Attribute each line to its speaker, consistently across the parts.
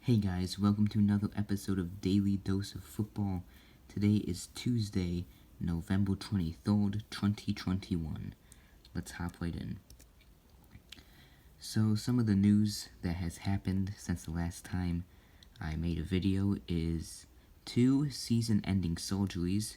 Speaker 1: Hey guys, welcome to another episode of Daily Dose of Football. Today is Tuesday, November 23rd, 2021. Let's hop right in. So, some of the news that has happened since the last time I made a video is 2 season-ending surgeries,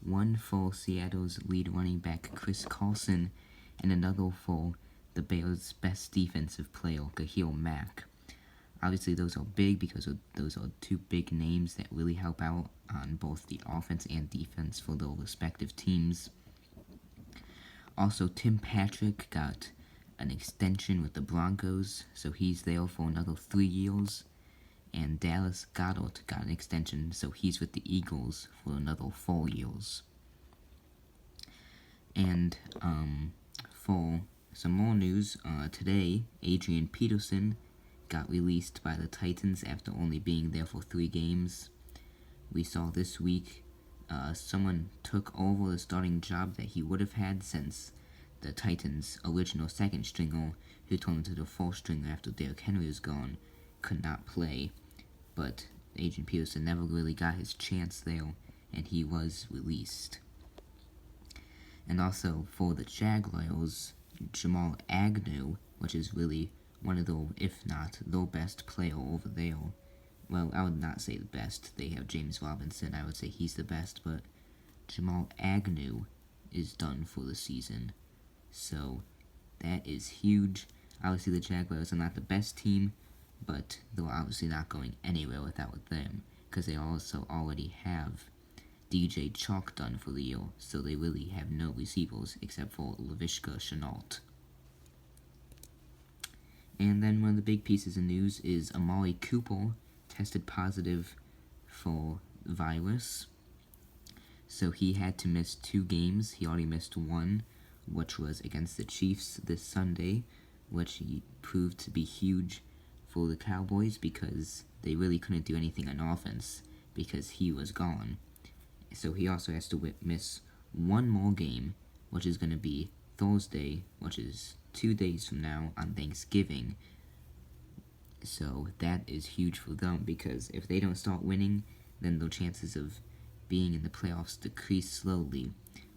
Speaker 1: one for Seattle's lead running back Chris Carson, and another for the Bears' best defensive player, Khalil Mack. Obviously, those are big because those are two big names that really help out on both the offense and defense for their respective teams. Also, Tim Patrick got an extension with the Broncos, so he's there for another 3 years. And Dallas Goedert got an extension, so he's with the Eagles for another 4 years. And for some more news, today, Adrian Peterson got released by the Titans after only being there for 3 games. We saw this week someone took over the starting job that he would have had since the Titans' original second stringer, who turned into the fourth stringer after Derrick Henry was gone, could not play. But Adrian Peterson never really got his chance there, and he was released. And also for the Jaguars, Jamal Agnew, which is really one of the, if not the best player over there. Well, I would not say the best. They have James Robinson. I would say he's the best, but Jamal Agnew is done for the season. So that is huge. Obviously, the Jaguars are not the best team, but they're obviously not going anywhere without them, because they also already have DJ Chalk done for the year, so they really have no receivers except for Laviska Shenault. And then one of the big pieces of news is Amari Cooper tested positive for virus, so he had to miss 2 games. He already missed 1, which was against the Chiefs this Sunday, which he proved to be huge for the Cowboys because they really couldn't do anything on offense because he was gone. So he also has to miss 1 more game, which is going to be Thursday, which is 2 days from now on Thanksgiving. So that is huge for them because if they don't start winning, then their chances of being in the playoffs decrease slowly.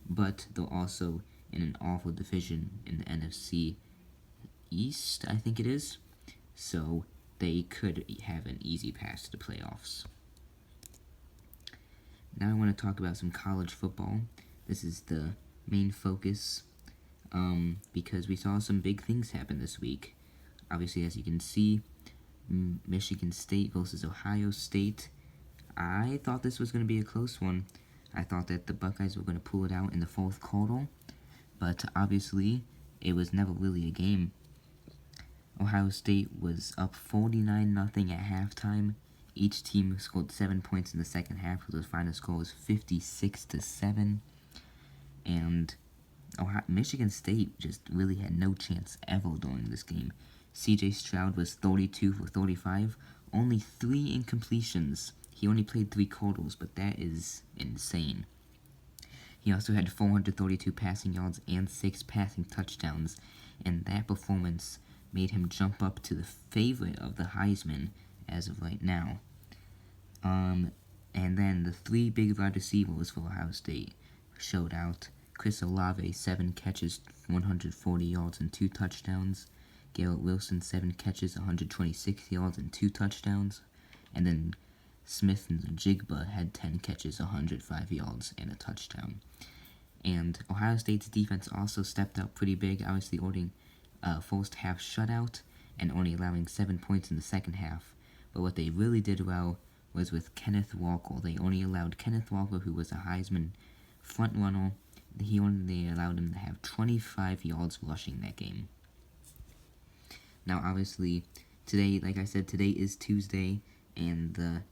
Speaker 1: But they're also in an awful division in the NFC East, I think it is. So they could have an easy pass to the playoffs. Now I want to talk about some college football. This is the main focus because we saw some big things happen this week. Obviously, as you can see, Michigan State versus Ohio State. I thought this was going to be a close one. I thought that the Buckeyes were going to pull it out in the 4th quarter, but obviously it was never really a game. Ohio State was up 49-0 at halftime. Each team scored 7 points in the second half, so the final score was 56-7. And Michigan State just really had no chance ever during this game. C.J. Stroud was 32 for 35, only 3 incompletions. He only played 3 quarters, but that is insane. He also had 432 passing yards and 6 passing touchdowns, and that performance made him jump up to the favorite of the Heisman as of right now. And then the 3 big wide receivers for Ohio State showed out. Chris Olave, 7 catches, 140 yards and 2 touchdowns. Garrett Wilson, 7 catches, 126 yards and 2 touchdowns. And then Smith and Jigba had 10 catches, 105 yards and a touchdown. And Ohio State's defense also stepped up pretty big, obviously ordering first half shutout and only allowing 7 points in the second half. But what they really did well was with Kenneth Walker. They only allowed Kenneth Walker, who was a Heisman front runner, they allowed him to have 25 yards rushing that game. Now, obviously, today, like I said, today is Tuesday, and the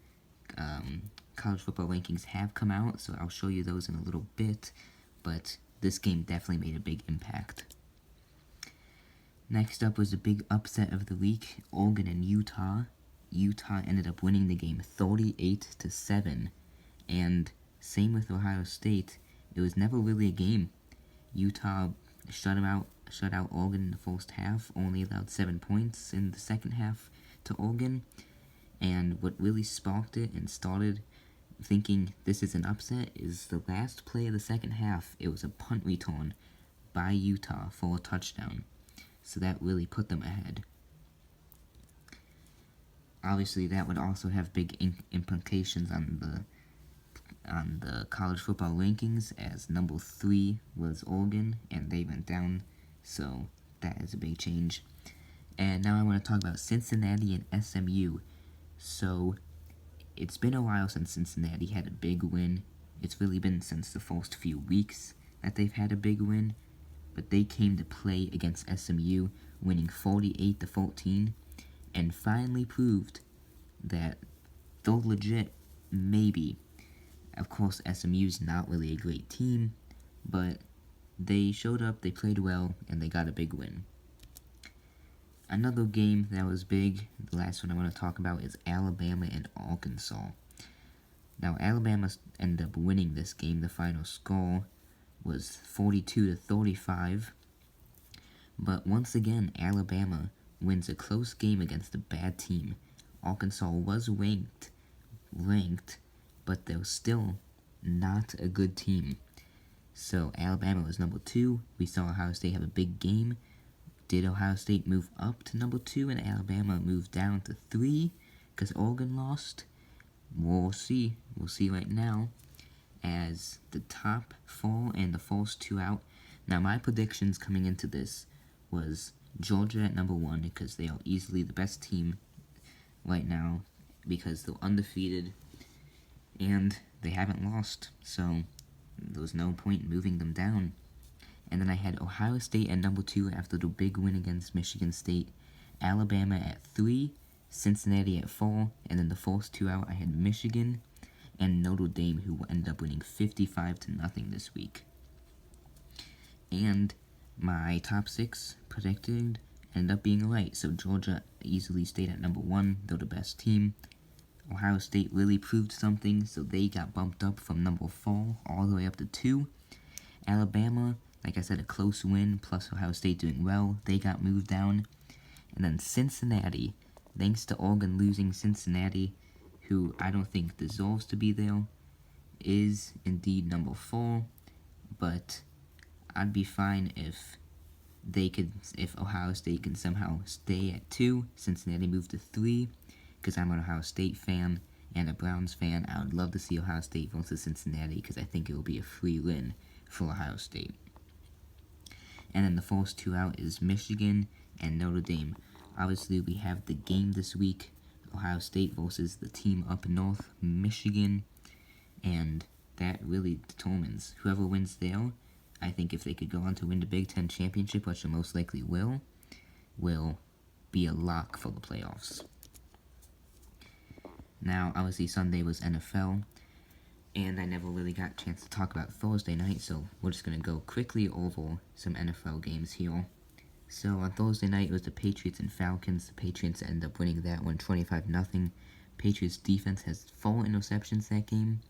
Speaker 1: college football rankings have come out, so I'll show you those in a little bit, but this game definitely made a big impact. Next up was the big upset of the week, Oregon and Utah. Utah ended up winning the game 38-7, and same with Ohio State. It was never really a game. Utah shut out Oregon in the first half, only allowed 7 points in the second half to Oregon, And what really sparked it and started thinking this is an upset is the last play of the second half. It was a punt return by Utah for a touchdown. So that really put them ahead. Obviously, that would also have big implications on the college football rankings, as number 3 was Oregon, and they went down, so that is a big change. And now I want to talk about Cincinnati and SMU. So, it's been a while since Cincinnati had a big win. It's really been since the first few weeks that they've had a big win, but they came to play against SMU, winning 48-14, and finally proved that they're legit, maybe. Of course, SMU's not really a great team, but they showed up, they played well, and they got a big win. Another game that was big, the last one I want to talk about, is Alabama and Arkansas. Now, Alabama ended up winning this game. The final score was 42-35. But once again, Alabama wins a close game against a bad team. Arkansas was ranked, but they're still not a good team. So Alabama was number 2. We saw Ohio State have a big game. Did Ohio State move up to number 2 and Alabama moved down to 3 because Oregon lost? We'll see. We'll see right now as the top 4 and the first 2 out. Now, my predictions coming into this was Georgia at number 1 because they are easily the best team right now because they're undefeated and they haven't lost. So there was no point moving them down. And then I had Ohio State at number 2 after the big win against Michigan State. Alabama at 3, Cincinnati at 4, and then the first 2 out I had Michigan and Notre Dame, who ended up winning 55-0 this week. And my top 6 predicted ended up being right. So Georgia easily stayed at number 1, they're the best team. Ohio State really proved something, so they got bumped up from number 4 all the way up to 2. Alabama, like I said, a close win, plus Ohio State doing well, they got moved down. And then Cincinnati, thanks to Oregon losing, Cincinnati, who I don't think deserves to be there, is indeed number 4, but I'd be fine if Ohio State can somehow stay at 2, Cincinnati moved to 3, because I'm an Ohio State fan and a Browns fan. I would love to see Ohio State versus Cincinnati because I think it will be a free win for Ohio State. And then the first 2 out is Michigan and Notre Dame. Obviously, we have the game this week, Ohio State versus the team up north, Michigan, and that really determines whoever wins there. I think if they could go on to win the Big Ten championship, which they most likely will be a lock for the playoffs. Now, obviously, Sunday was NFL, and I never really got a chance to talk about Thursday night, so we're just going to go quickly over some NFL games here. So, on Thursday night, it was the Patriots and Falcons. The Patriots ended up winning that one 25-0. Patriots defense has 4 interceptions that game,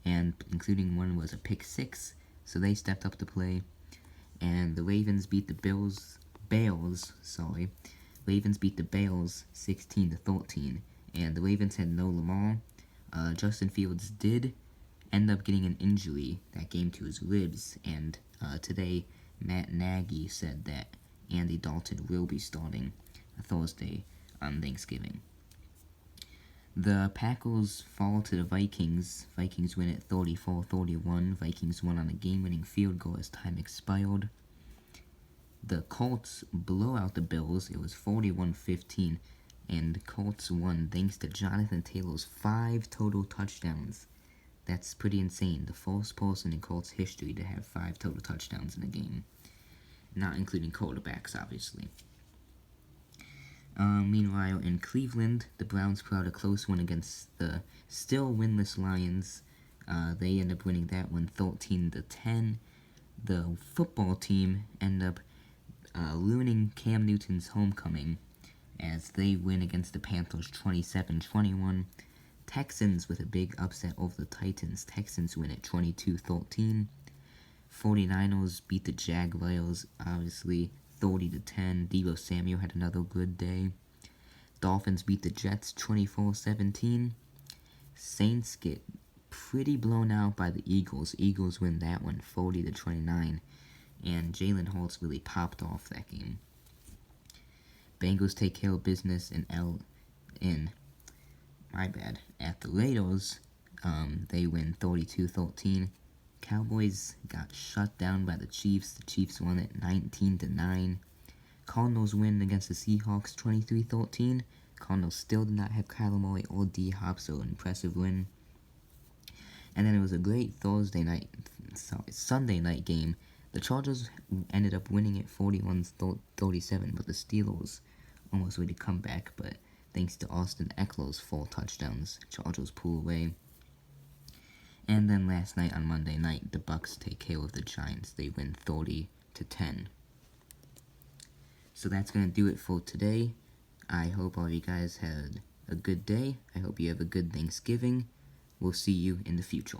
Speaker 1: and including one was a pick 6, so they stepped up to play. And the Ravens beat the Ravens beat the Bears 16-13. And the Ravens had no Lamar. Justin Fields did end up getting an injury that game to his ribs, and today Matt Nagy said that Andy Dalton will be starting Thursday on Thanksgiving. The Packers fall to the Vikings. Vikings win at 34-31. Vikings won on a game-winning field goal as time expired. The Colts blow out the Bills. It was 41-15. And Colts won thanks to Jonathan Taylor's 5 total touchdowns. That's pretty insane. The first person in Colts history to have 5 total touchdowns in a game. Not including quarterbacks, obviously. Meanwhile, in Cleveland, the Browns put out a close one against the still winless Lions. They end up winning that one 13-10. The football team end up ruining Cam Newton's homecoming as they win against the Panthers 27-21. Texans with a big upset over the Titans. Texans win at 22-13. 49ers beat the Jaguars, obviously, 30-10. Deebo Samuel had another good day. Dolphins beat the Jets 24-17. Saints get pretty blown out by the Eagles. Eagles win that one 40-29. And Jalen Hurts really popped off that game. Bengals take care of business at the Raiders. They win 32-13. Cowboys got shut down by the Chiefs. The Chiefs won it 19-9. Cardinals win against the Seahawks 23-13. Cardinals still did not have Kyler Murray or D-Hop, so an impressive win. And then it was a great Sunday night game. The Chargers ended up winning it 41-37, but the Steelers almost made a comeback, but thanks to Austin Eckler's 4 touchdowns, Chargers pull away. And then last night on Monday night, the Bucks take care of the Giants. They win 30-10. So that's going to do it for today. I hope all you guys had a good day. I hope you have a good Thanksgiving. We'll see you in the future.